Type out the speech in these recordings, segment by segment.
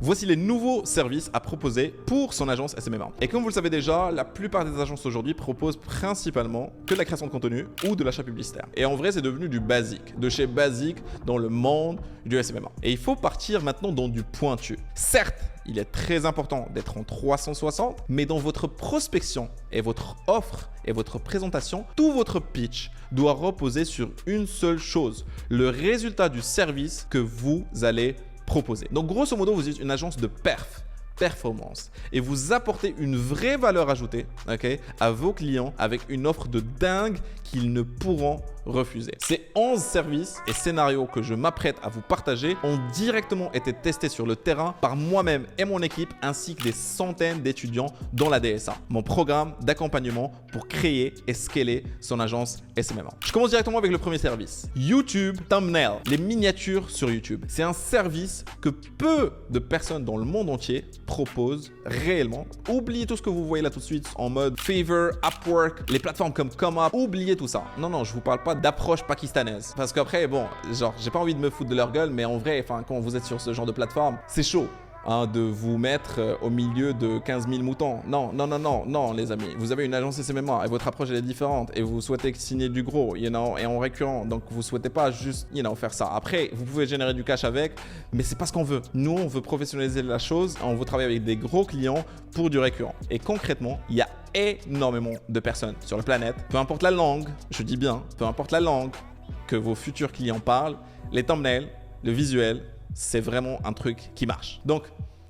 Voici les nouveaux services à proposer pour son agence SMMA. Et comme vous le savez déjà, la plupart des agences aujourd'hui proposent principalement que de la création de contenu ou de l'achat publicitaire. Et en vrai, c'est devenu du basique, de chez basique dans le monde du SMMA. Et il faut partir maintenant dans du pointu. Certes, il est très important d'être en 360, mais dans votre prospection et votre offre et votre présentation, tout votre pitch doit reposer sur une seule chose, le résultat du service que vous allez proposer. Donc grosso modo, vous êtes une agence de performance et vous apportez une vraie valeur ajoutée à vos clients avec une offre de dingue qu'ils ne pourront refuser. Ces 11 services et scénarios que je m'apprête à vous partager ont directement été testés sur le terrain par moi-même et mon équipe ainsi que des centaines d'étudiants dans la DSA, mon programme d'accompagnement pour créer et scaler son agence SMMA. Je commence directement avec le premier service, YouTube Thumbnail, les miniatures sur YouTube. C'est un service que peu de personnes dans le monde entier proposent réellement. Oubliez tout ce que vous voyez là tout de suite en mode Fiverr, Upwork, les plateformes comme ComeUp, oubliez tout ça. Non, je vous parle pas d'approche pakistanaise. Parce qu'après, bon, genre, j'ai pas envie de me foutre de leur gueule, mais en vrai, quand vous êtes sur ce genre de plateforme, c'est chaud. De vous mettre au milieu de 15 000 moutons. Non, les amis. Vous avez une agence SMMA et votre approche elle est différente et vous souhaitez signer du gros, et en récurrent. Donc, vous souhaitez pas juste, faire ça. Après, vous pouvez générer du cash avec, mais c'est pas ce qu'on veut. Nous, on veut professionnaliser la chose. On veut travailler avec des gros clients pour du récurrent. Et concrètement, il y a énormément de personnes sur la planète. Peu importe la langue, je dis bien, peu importe la langue que vos futurs clients parlent, les thumbnails, le visuel, c'est vraiment un truc qui marche. Donc,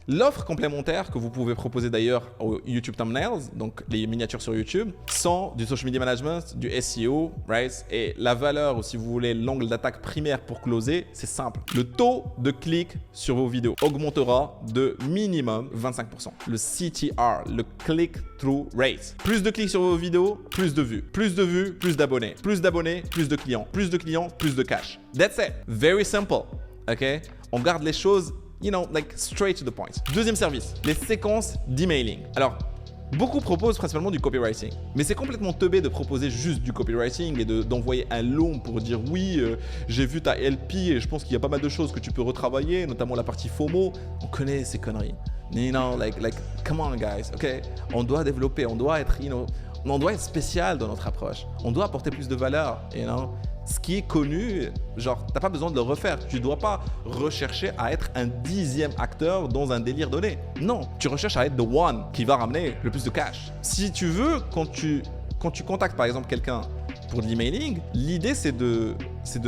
l'offre complémentaire que vous pouvez proposer d'ailleurs aux YouTube Thumbnails, donc les miniatures sur YouTube, sont du social media management, du SEO, right? Et la valeur, ou si vous voulez, l'angle d'attaque primaire pour closer, c'est simple. Le taux de clic sur vos vidéos augmentera de minimum 25%. Le CTR, le click-through rate. Plus de clics sur vos vidéos, plus de vues. Plus de vues, plus d'abonnés. Plus d'abonnés, plus de clients. Plus de clients, plus de cash. That's it. Very simple. OK? On garde les choses, straight to the point. Deuxième service, les séquences d'emailing. Alors, beaucoup proposent principalement du copywriting, mais c'est complètement teubé de proposer juste du copywriting et d'envoyer un long pour dire oui, j'ai vu ta LP et je pense qu'il y a pas mal de choses que tu peux retravailler, notamment la partie FOMO. On connaît ces conneries. Come on guys, OK? On doit développer, on doit être, on doit être spécial dans notre approche. On doit apporter plus de valeur, Ce qui est connu, genre, t'as pas besoin de le refaire. Tu dois pas rechercher à être un 10e acteur dans un délire donné. Non, tu recherches à être the one qui va ramener le plus de cash. Si tu veux, quand tu contactes par exemple quelqu'un pour de l'emailing, l'idée c'est de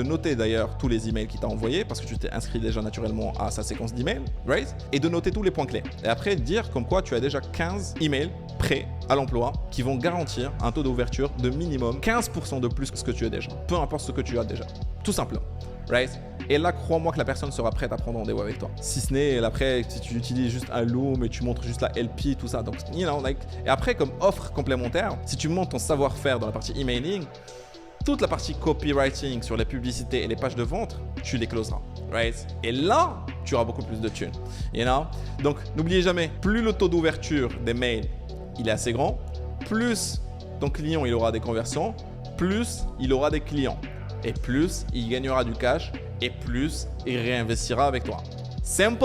noter d'ailleurs tous les emails qu'il t'a envoyés parce que tu t'es inscrit déjà naturellement à sa séquence d'emails, right? Et de noter tous les points clés. Et après dire comme quoi tu as déjà 15 emails prêts à l'emploi qui vont garantir un taux d'ouverture de minimum 15% de plus que ce que tu as déjà. Peu importe ce que tu as déjà. Tout simplement. Right? Et là, crois-moi que la personne sera prête à prendre rendez-vous avec toi. Si ce n'est, après, si tu utilises juste un loom et tu montres juste la LP, tout ça. Donc, et après, comme offre complémentaire, si tu montres ton savoir-faire dans la partie emailing, toute la partie copywriting sur les publicités et les pages de vente, tu les closeras. Right? Et là, tu auras beaucoup plus de thunes. Donc, n'oubliez jamais, plus le taux d'ouverture des mails il est assez grand, plus ton client il aura des conversions, plus il aura des clients. Et plus il gagnera du cash et plus il réinvestira avec toi. Simple!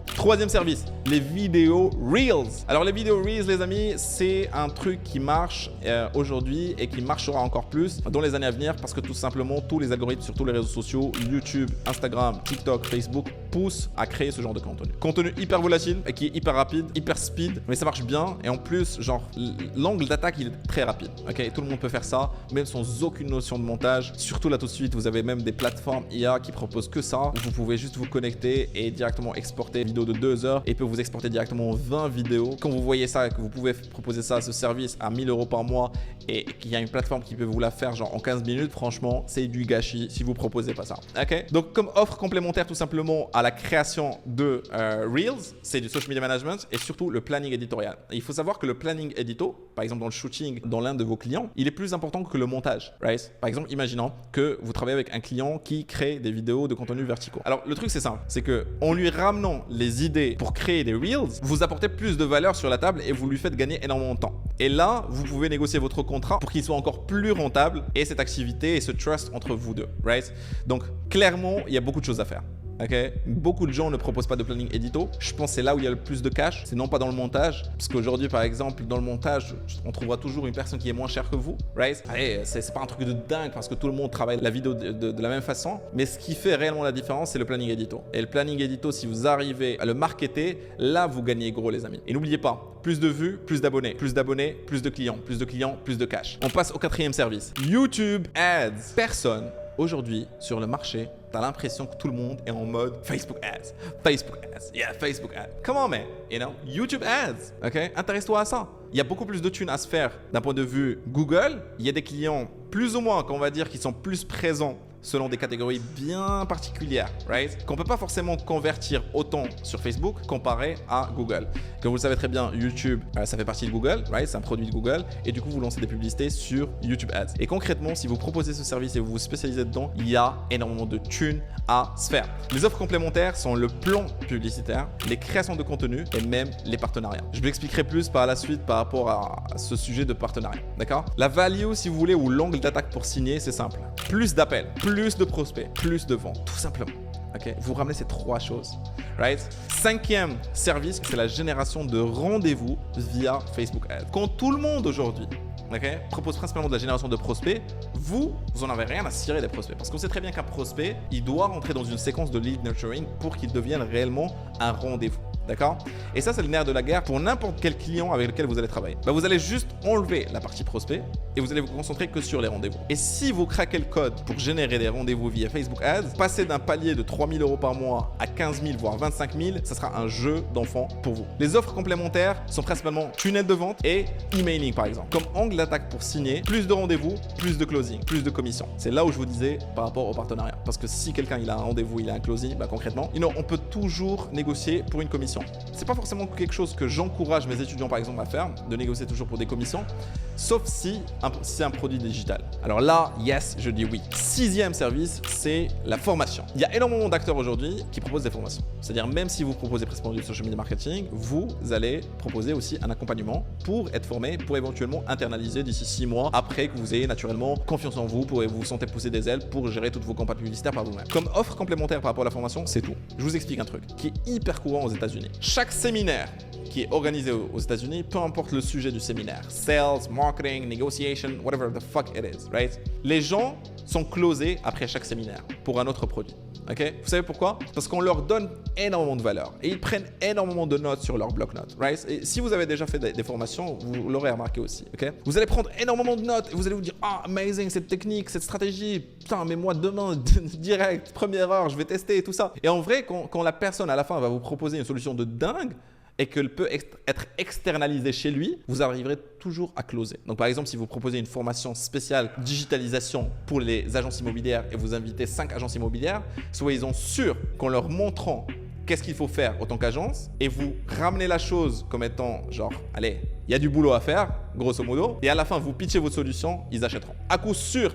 Troisième service, les vidéos Reels. Alors les vidéos Reels, les amis, c'est un truc qui marche aujourd'hui et qui marchera encore plus dans les années à venir parce que tout simplement, tous les algorithmes sur tous les réseaux sociaux, YouTube, Instagram, TikTok, Facebook, poussent à créer ce genre de contenu. Contenu hyper volatile et qui est hyper rapide, hyper speed, mais ça marche bien et en plus, genre, l'angle d'attaque, il est très rapide. Ok, tout le monde peut faire ça, même sans aucune notion de montage. Surtout là tout de suite, vous avez même des plateformes IA qui proposent que ça, où vous pouvez juste vous connecter et directement exporter une vidéo de 2 heures et peut vous exporter directement 20 vidéos. Quand vous voyez ça, que vous pouvez proposer ça, ce service à 1 000 € par mois et qu'il y a une plateforme qui peut vous la faire genre en 15 minutes, franchement, c'est du gâchis si vous proposez pas ça. Ok? Donc, comme offre complémentaire tout simplement à la création de Reels, c'est du social media management et surtout le planning éditorial. Et il faut savoir que le planning édito, par exemple dans le shooting, dans l'un de vos clients, il est plus important que le montage. Right? Par exemple, imaginons que vous travaillez avec un client qui crée des vidéos de contenu verticaux. Alors, le truc c'est simple, c'est que en lui ramenant les idées pour créer des Reels, vous apportez plus de valeur sur la table et vous lui faites gagner énormément de temps. Et là, vous pouvez négocier votre contrat pour qu'il soit encore plus rentable et cette activité et ce trust entre vous deux. Right? Donc, clairement, il y a beaucoup de choses à faire. Ok, beaucoup de gens ne proposent pas de planning édito. Je pense que c'est là où il y a le plus de cash. C'est non pas dans le montage. Parce qu'aujourd'hui, par exemple, dans le montage, on trouvera toujours une personne qui est moins chère que vous. Right? Allez, c'est pas un truc de dingue parce que tout le monde travaille la vidéo de la même façon. Mais ce qui fait réellement la différence, c'est le planning édito. Et le planning édito, si vous arrivez à le marketer, là, vous gagnez gros, les amis. Et n'oubliez pas, plus de vues, plus d'abonnés. Plus d'abonnés, plus de clients. Plus de clients, plus de cash. On passe au 4e service. YouTube Ads. Personne aujourd'hui sur le marché, t'as l'impression que tout le monde est en mode Facebook Ads, Facebook Ads, yeah, Facebook Ads. Come on, man, you know, YouTube Ads, ok? Intéresse-toi à ça. Il y a beaucoup plus de thunes à se faire d'un point de vue Google. Il y a des clients plus ou moins, qu'on va dire, qui sont plus présents selon des catégories bien particulières, right? Qu'on ne peut pas forcément convertir autant sur Facebook comparé à Google. Comme vous le savez très bien, YouTube, ça fait partie de Google, right? C'est un produit de Google. Et du coup, vous lancez des publicités sur YouTube Ads. Et concrètement, si vous proposez ce service et vous vous spécialisez dedans, il y a énormément de thunes à se faire. Les offres complémentaires sont le plan publicitaire, les créations de contenu et même les partenariats. Je vous expliquerai plus par la suite par rapport à ce sujet de partenariat, d'accord? La value, si vous voulez, ou l'angle d'attaque pour signer, c'est simple. Plus d'appels, plus de prospects, plus de ventes, tout simplement. Okay? Vous ramenez ces 3 choses. Right? 5e service, c'est la génération de rendez-vous via Facebook Ads. Quand tout le monde aujourd'hui propose principalement de la génération de prospects, vous en avez rien à cirer des prospects. Parce qu'on sait très bien qu'un prospect, il doit rentrer dans une séquence de lead nurturing pour qu'il devienne réellement un rendez-vous. D'accord? Et ça, c'est le nerf de la guerre pour n'importe quel client avec lequel vous allez travailler. Vous allez juste enlever la partie prospect et vous allez vous concentrer que sur les rendez-vous. Et si vous craquez le code pour générer des rendez-vous via Facebook Ads, passer d'un palier de 3 000 € par mois à 15 000 voire 25 000, ça sera un jeu d'enfant pour vous. Les offres complémentaires sont principalement tunnel de vente et emailing par exemple. Comme angle d'attaque pour signer, plus de rendez-vous, plus de closing, plus de commission. C'est là où je vous disais par rapport au partenariat. Parce que si quelqu'un il a un rendez-vous, il a un closing, concrètement, on peut toujours négocier pour une commission. C'est pas forcément quelque chose que j'encourage mes étudiants par exemple à faire, de négocier toujours pour des commissions, sauf si c'est un produit digital. Alors là, yes, je dis oui. 6e service, c'est la formation. Il y a énormément d'acteurs aujourd'hui qui proposent des formations. C'est-à-dire même si vous proposez principalement du social media marketing, vous allez proposer aussi un accompagnement pour être formé, pour éventuellement internaliser d'ici 6 mois après que vous ayez naturellement confiance en vous, pour vous sentez pousser des ailes pour gérer toutes vos campagnes publicitaires par vous-même. Comme offre complémentaire par rapport à la formation, c'est tout. Je vous explique un truc qui est hyper courant aux États-Unis. Chaque séminaire qui est organisé aux États-Unis, peu importe le sujet du séminaire, sales, marketing, negotiation, whatever the fuck it is, right? Les gens sont closés après chaque séminaire pour un autre produit. Okay? Vous savez pourquoi? Parce qu'on leur donne énormément de valeur et ils prennent énormément de notes sur leur bloc-notes. Right? Et si vous avez déjà fait des formations, vous l'aurez remarqué aussi. Okay? Vous allez prendre énormément de notes et vous allez vous dire « Ah, amazing, cette technique, cette stratégie. Putain, mais moi demain, direct, première heure, je vais tester et tout ça. » Et en vrai, quand la personne à la fin va vous proposer une solution de dingue, et qu'elle peut être externalisée chez lui, vous arriverez toujours à closer. Donc par exemple, si vous proposez une formation spéciale digitalisation pour les agences immobilières et vous invitez 5 agences immobilières, soyez-en sûrs qu'en leur montrant qu'est-ce qu'il faut faire en tant qu'agence et vous ramenez la chose comme étant genre, allez, il y a du boulot à faire, grosso modo, et à la fin, vous pitchez votre solution, ils achèteront. À coup sûr.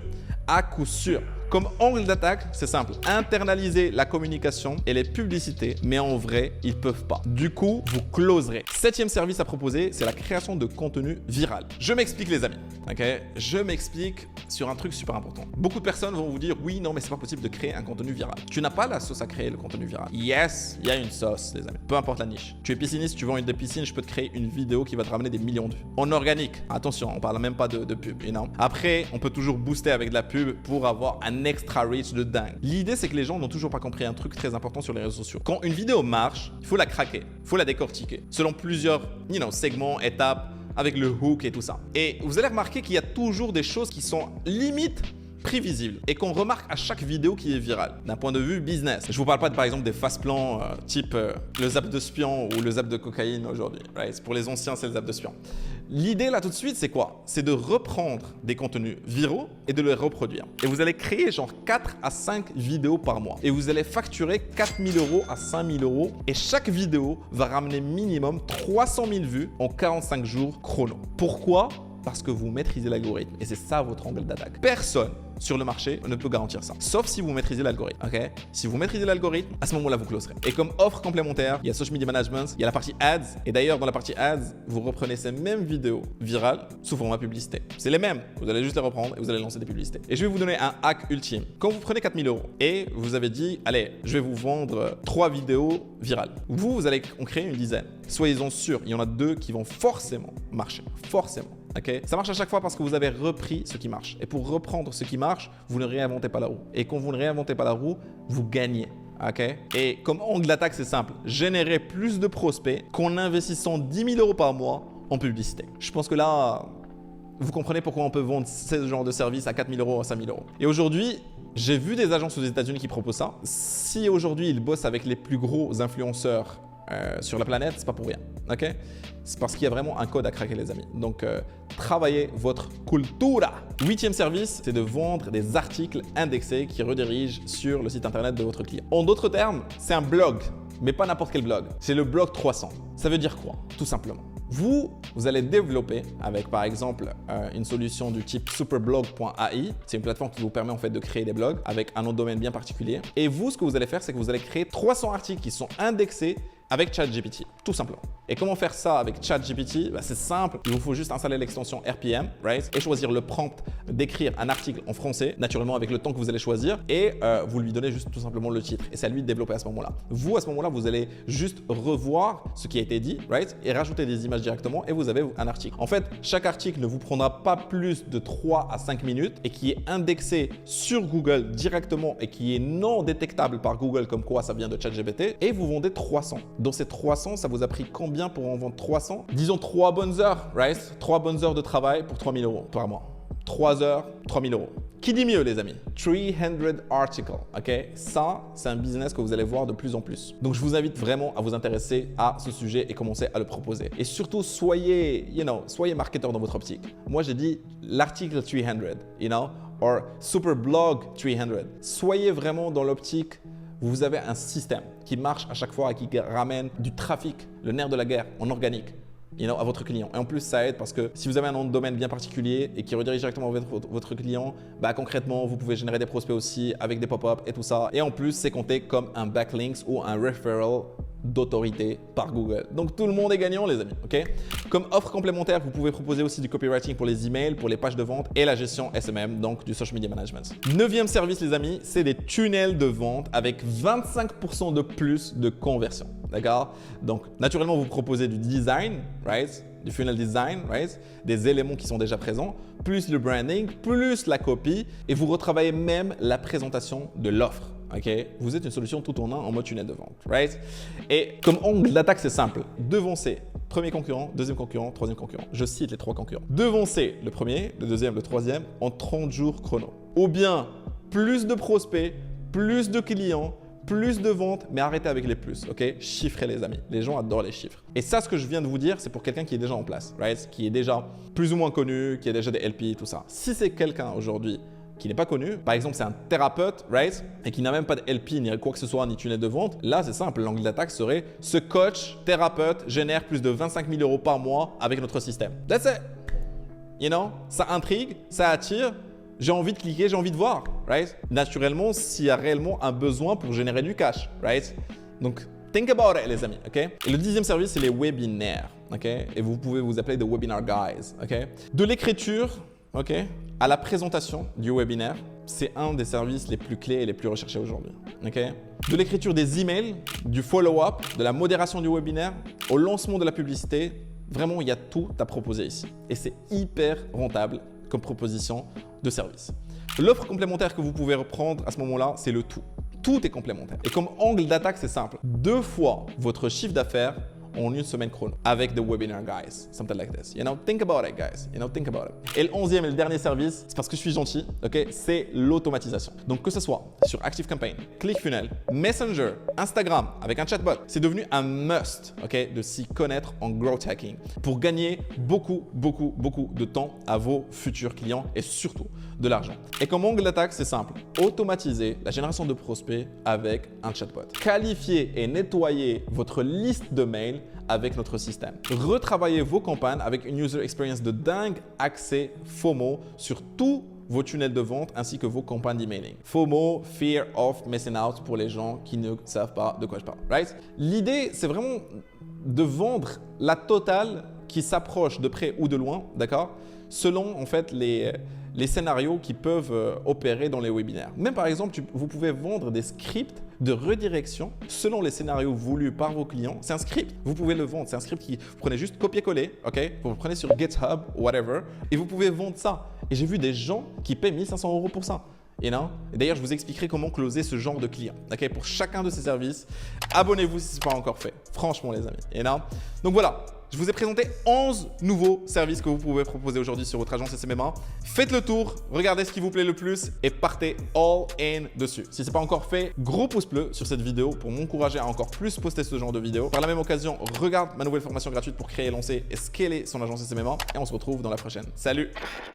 Comme angle d'attaque, c'est simple. Internaliser la communication et les publicités, mais en vrai, ils ne peuvent pas. Du coup, vous closerez. 7e service à proposer, c'est la création de contenu viral. Je m'explique les amis. Okay? Je m'explique sur un truc super important. Beaucoup de personnes vont vous dire « Oui, non, mais c'est pas possible de créer un contenu viral. » Tu n'as pas la sauce à créer le contenu viral. Yes, il y a une sauce, les amis. Peu importe la niche. Tu es pisciniste, tu vends une des piscines, je peux te créer une vidéo qui va te ramener des millions de vues. En organique. Attention, on parle même pas de pub. Énorme. Après, on peut toujours booster avec de la pub pour avoir un extra reach de dingue. L'idée, c'est que les gens n'ont toujours pas compris un truc très important sur les réseaux sociaux. Quand une vidéo marche, il faut la craquer, il faut la décortiquer selon plusieurs segments, étapes, avec le hook et tout ça. Et vous allez remarquer qu'il y a toujours des choses qui sont limite prévisible et qu'on remarque à chaque vidéo qui est virale d'un point de vue business. Je vous parle pas par exemple des fast plans type le zap de spion ou le zap de cocaïne aujourd'hui. Right? Pour les anciens, c'est le zap de spion. L'idée là tout de suite, c'est quoi? C'est de reprendre des contenus viraux et de les reproduire. Et vous allez créer genre 4 à 5 vidéos par mois. Et vous allez facturer 4 000 € à 5 000 € et chaque vidéo va ramener minimum 300 000 vues en 45 jours chrono. Pourquoi? Parce que vous maîtrisez l'algorithme et c'est ça votre angle d'attaque. Personne sur le marché ne peut garantir ça. Sauf si vous maîtrisez l'algorithme, ok? Si vous maîtrisez l'algorithme, à ce moment-là, vous closerez. Et comme offre complémentaire, il y a Social Media Management, il y a la partie Ads. Et d'ailleurs, dans la partie Ads, vous reprenez ces mêmes vidéos virales sous format publicité. C'est les mêmes. Vous allez juste les reprendre et vous allez lancer des publicités. Et je vais vous donner un hack ultime. Quand vous prenez 4 000 € et vous avez dit, allez, je vais vous vendre 3 vidéos virales. Vous allez en créer une dizaine. Soyez-en sûrs, il y en a 2 qui vont forcément marcher. Forcément. Okay. Ça marche à chaque fois parce que vous avez repris ce qui marche. Et pour reprendre ce qui marche, vous ne réinventez pas la roue. Et quand vous ne réinventez pas la roue, vous gagnez. Okay. Et comme angle d'attaque, c'est simple. Générer plus de prospects qu'en investissant 10 000 € par mois en publicité. Je pense que là, vous comprenez pourquoi on peut vendre ce genre de service à 4 000 € à 5 000 €. Et aujourd'hui, j'ai vu des agences aux États-Unis qui proposent ça. Si aujourd'hui, ils bossent avec les plus gros influenceurs sur la planète, c'est pas pour rien, ok? C'est parce qu'il y a vraiment un code à craquer, les amis. Donc, travaillez votre cultura. 8e service, c'est de vendre des articles indexés qui redirigent sur le site internet de votre client. En d'autres termes, c'est un blog, mais pas n'importe quel blog. C'est le blog 300. Ça veut dire quoi? Tout simplement. Vous allez développer avec, par exemple, une solution du type superblog.ai. C'est une plateforme qui vous permet en fait de créer des blogs avec un nom de domaine bien particulier. Et vous, ce que vous allez faire, c'est que vous allez créer 300 articles qui sont indexés avec ChatGPT, tout simplement. Et comment faire ça avec ChatGPT? C'est simple, il vous faut juste installer l'extension RPM, right? Et choisir le prompt d'écrire un article en français, naturellement avec le temps que vous allez choisir, et vous lui donnez juste tout simplement le titre. Et c'est à lui de développer à ce moment-là. Vous, à ce moment-là, vous allez juste revoir ce qui a été dit, right? Et rajouter des images directement, et vous avez un article. En fait, chaque article ne vous prendra pas plus de 3 à 5 minutes et qui est indexé sur Google directement et qui est non détectable par Google comme quoi ça vient de ChatGPT, et vous vendez 300. Dans ces 300, ça vous a pris combien pour en vendre 300? Disons 3 bonnes heures, right? 3 bonnes heures de travail pour 3 000 € par mois. 3 heures, 3 000 €. Qui dit mieux, les amis? 300 articles, ok? Ça, c'est un business que vous allez voir de plus en plus. Donc, je vous invite vraiment à vous intéresser à ce sujet et commencer à le proposer. Et surtout, soyez marketeur dans votre optique. Moi, j'ai dit l'article 300, or Superblog 300. Soyez vraiment dans l'optique. Vous avez un système qui marche à chaque fois et qui ramène du trafic, le nerf de la guerre, en organique, à votre client. Et en plus, ça aide parce que si vous avez un nom de domaine bien particulier et qui redirige directement vers votre client, concrètement, vous pouvez générer des prospects aussi avec des pop-up et tout ça. Et en plus, c'est compté comme un backlinks ou un referral d'autorité par Google. Donc, tout le monde est gagnant, les amis. Ok? Comme offre complémentaire, vous pouvez proposer aussi du copywriting pour les emails, pour les pages de vente et la gestion SMM, donc du social media management. 9e service, les amis, c'est des tunnels de vente avec 25% de plus de conversion. D'accord? Donc, naturellement, vous proposez du design, right? Du funnel design, right? Des éléments qui sont déjà présents, plus le branding, plus la copie, et vous retravaillez même la présentation de l'offre. Okay? Vous êtes une solution tout en un en mode tunnel de vente, right? Et comme angle d'attaque, c'est simple. Devancez premier concurrent, deuxième concurrent, troisième concurrent. Je cite les 3 concurrents. Devancez le premier, le deuxième, le troisième en 30 jours chrono. Ou bien plus de prospects, plus de clients, plus de ventes, mais arrêtez avec les plus, ok? Chiffrez, les amis. Les gens adorent les chiffres. Et ça, ce que je viens de vous dire, c'est pour quelqu'un qui est déjà en place, right? Qui est déjà plus ou moins connu, qui a déjà des LP, tout ça. Si c'est quelqu'un aujourd'hui qui n'est pas connu, par exemple, c'est un thérapeute, right? Et qui n'a même pas de LP, ni quoi que ce soit, ni tunnel de vente, là, c'est simple. L'angle d'attaque serait ce coach, thérapeute, génère plus de 25 000 € par mois avec notre système. That's it. Ça intrigue, ça attire. J'ai envie de cliquer, j'ai envie de voir, right? Naturellement, s'il y a réellement un besoin pour générer du cash, right? Donc, think about it, les amis, ok? Et le 10e service, c'est les webinaires, ok? Et vous pouvez vous appeler des webinar guys, ok? De l'écriture, ok, à la présentation du webinaire, c'est un des services les plus clés et les plus recherchés aujourd'hui, ok? De l'écriture des emails, du follow-up, de la modération du webinaire, au lancement de la publicité, vraiment, il y a tout à proposer ici. Et c'est hyper rentable comme proposition de service. L'offre complémentaire que vous pouvez reprendre à ce moment-là, c'est le tout. Tout est complémentaire. Et comme angle d'attaque, c'est simple. 2 fois votre chiffre d'affaires en une semaine chrono avec the webinar guys, something like this. Think about it, guys. Think about it. Et le 11e et le dernier service, c'est parce que je suis gentil, ok? C'est l'automatisation. Donc que ce soit sur ActiveCampaign, ClickFunnels, Messenger, Instagram avec un chatbot, c'est devenu un must, ok, de s'y connaître en growth hacking pour gagner beaucoup de temps à vos futurs clients et surtout de l'argent. Et comme angle d'attaque, c'est simple. Automatiser la génération de prospects avec un chatbot. Qualifier et nettoyer votre liste de mails avec notre système. Retravailler vos campagnes avec une user experience de dingue, accès FOMO sur tous vos tunnels de vente ainsi que vos campagnes d'emailing. FOMO, Fear of Missing Out pour les gens qui ne savent pas de quoi je parle. Right? L'idée, c'est vraiment de vendre la totale qui s'approche de près ou de loin, d'accord? Selon en fait les scénarios qui peuvent opérer dans les webinaires. Même par exemple, vous pouvez vendre des scripts de redirection selon les scénarios voulus par vos clients. C'est un script, vous pouvez le vendre. C'est un script qui vous prenez juste copier-coller, ok? Vous le prenez sur GitHub, whatever, et vous pouvez vendre ça. Et j'ai vu des gens qui paient 1 500 € pour ça. Et d'ailleurs, je vous expliquerai comment closer ce genre de client. Okay, pour chacun de ces services, abonnez-vous si ce n'est pas encore fait. Franchement, les amis. Et donc voilà, je vous ai présenté 11 nouveaux services que vous pouvez proposer aujourd'hui sur votre agence SMMA. Faites le tour, regardez ce qui vous plaît le plus et partez all in dessus. Si ce n'est pas encore fait, gros pouce bleu sur cette vidéo pour m'encourager à encore plus poster ce genre de vidéos. Par la même occasion, regarde ma nouvelle formation gratuite pour créer, lancer et scaler son agence SMMA. Et on se retrouve dans la prochaine. Salut!